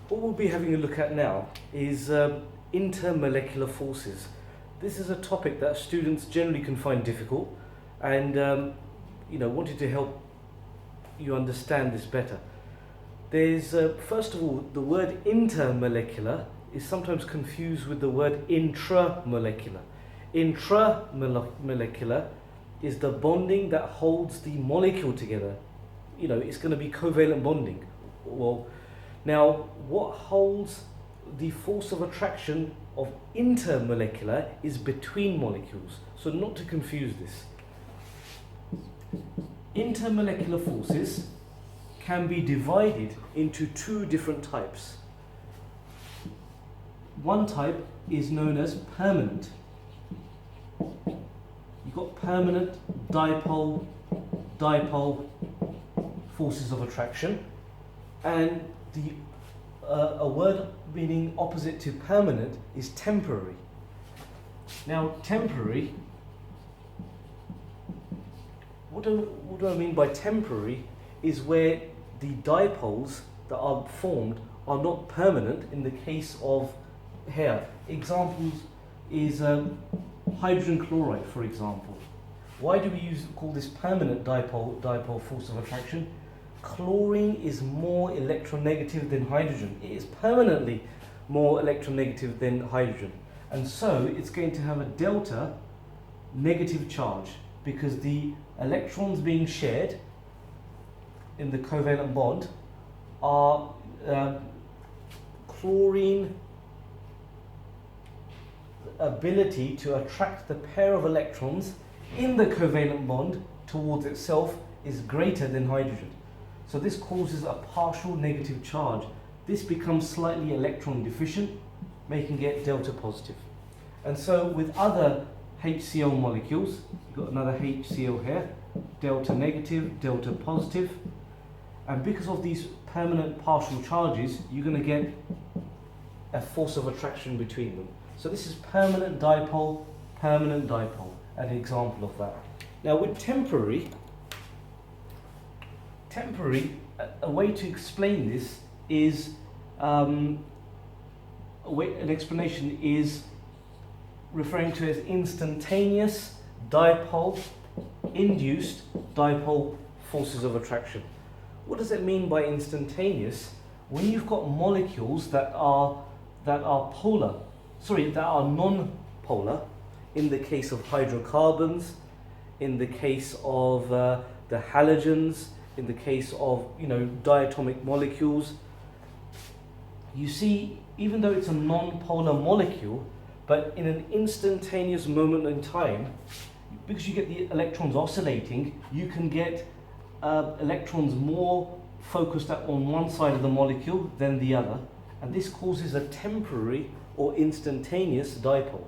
What we'll be having a look at now is intermolecular forces. This is a topic that students generally can find difficult, and wanted to help you understand this better. There's first of all, the word intermolecular is sometimes confused with the word intramolecular. Intramolecular is the bonding that holds the molecule together. It's going to be covalent bonding. Well, now what holds the force of attraction of intermolecular is between molecules. So not to confuse this. Intermolecular forces can be divided into two different types. One type is known as permanent. You've got permanent dipole forces of attraction, and a word meaning opposite to permanent is temporary. Now, temporary, what do I mean by temporary is where the dipoles that are formed are not permanent. In the case of here, examples is hydrogen chloride, for example. Why do we call this permanent dipole force of attraction? Chlorine is more electronegative than hydrogen. It is permanently more electronegative than hydrogen, and so it's going to have a delta negative charge because the electrons being shared in the covalent bond are chlorine ability to attract the pair of electrons in the covalent bond towards itself is greater than hydrogen. So this causes a partial negative charge. This becomes slightly electron deficient, making it delta positive. And so with other HCl molecules, you've got another HCl here, delta negative, delta positive, and because of these permanent partial charges, you're going to get a force of attraction between them. So this is permanent dipole, an example of that. Now with temporary, a way to explain this is, an explanation is referring to as instantaneous dipole, induced dipole forces of attraction. What does it mean by instantaneous? When you've got molecules that are non-polar, in the case of hydrocarbons, in the case of the halogens, in the case of diatomic molecules, you see, even though it's a non-polar molecule, but in an instantaneous moment in time, because you get the electrons oscillating, you can get electrons more focused on one side of the molecule than the other, and this causes a temporary or instantaneous dipole.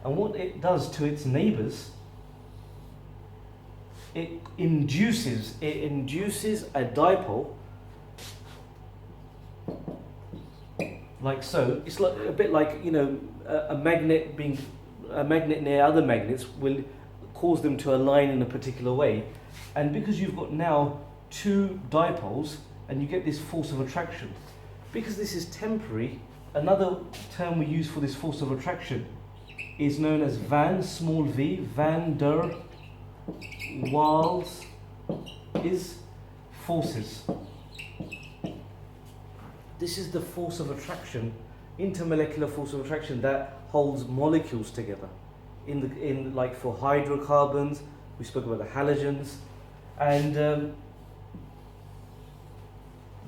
And what it does to its neighbors, it induces a dipole like so. It's like a bit like a magnet near other magnets will cause them to align in a particular way, and because you've got now two dipoles and you get this force of attraction, because this is temporary, another term we use for this force of attraction is known as van der Waals is forces. This is the force of attraction, intermolecular force of attraction that holds molecules together. In like for hydrocarbons, we spoke about the halogens, and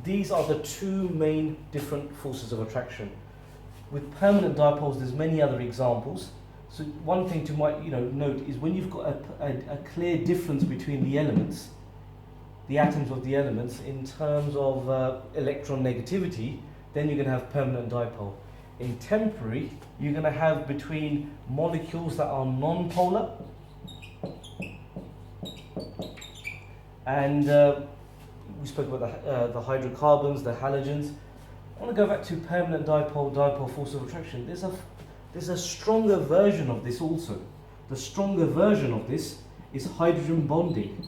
these are the two main different forces of attraction. With permanent dipoles, there's many other examples. So one thing to note is when you've got a clear difference between the elements, the atoms of the elements, in terms of electron negativity, then you're going to have permanent dipole. In temporary, you're going to have between molecules that are non-polar, and we spoke about the hydrocarbons, the halogens. I want to go back to permanent dipole force of attraction. There's a stronger version of this also. The stronger version of this is hydrogen bonding.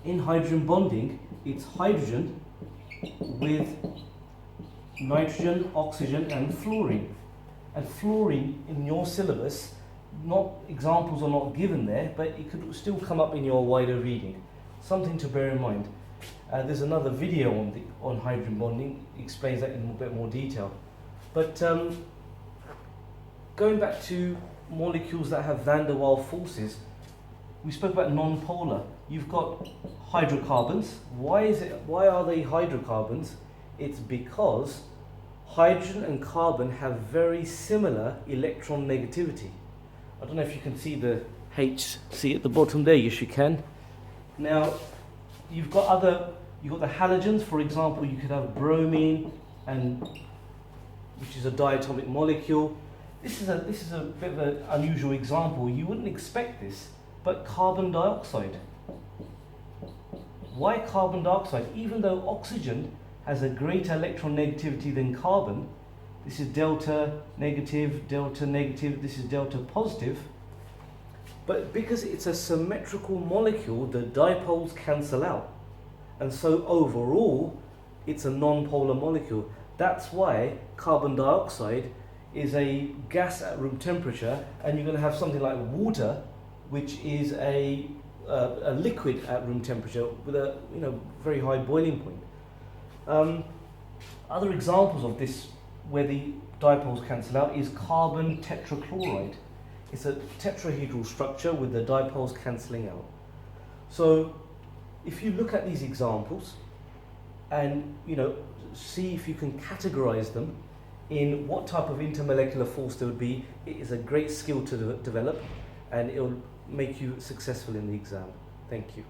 In hydrogen bonding, it's hydrogen with nitrogen, oxygen and fluorine. And fluorine in your syllabus, not examples are not given there, but it could still come up in your wider reading. Something to bear in mind. There's another video on hydrogen bonding, explains that in a bit more detail. But going back to molecules that have van der Waals forces, we spoke about non-polar. You've got hydrocarbons. Why are they hydrocarbons? It's because hydrogen and carbon have very similar electron negativity. I don't know if you can see the HC at the bottom there. Yes, you can. Now, you've got the halogens. For example, you could have bromine, which is a diatomic molecule. This is a bit of an unusual example. You wouldn't expect this, but carbon dioxide. Why carbon dioxide? Even though oxygen has a greater electron negativity than carbon, this is delta negative, this is delta positive, but because it's a symmetrical molecule, the dipoles cancel out, and so overall it's a non-polar molecule. That's why carbon dioxide is a gas at room temperature, and you're going to have something like water, which is a liquid at room temperature with a very high boiling point. Other examples of this where the dipoles cancel out is carbon tetrachloride. It's a tetrahedral structure with the dipoles cancelling out. So if you look at these examples and see if you can categorize them in what type of intermolecular force there would be, it is a great skill to develop, and it will make you successful in the exam. Thank you.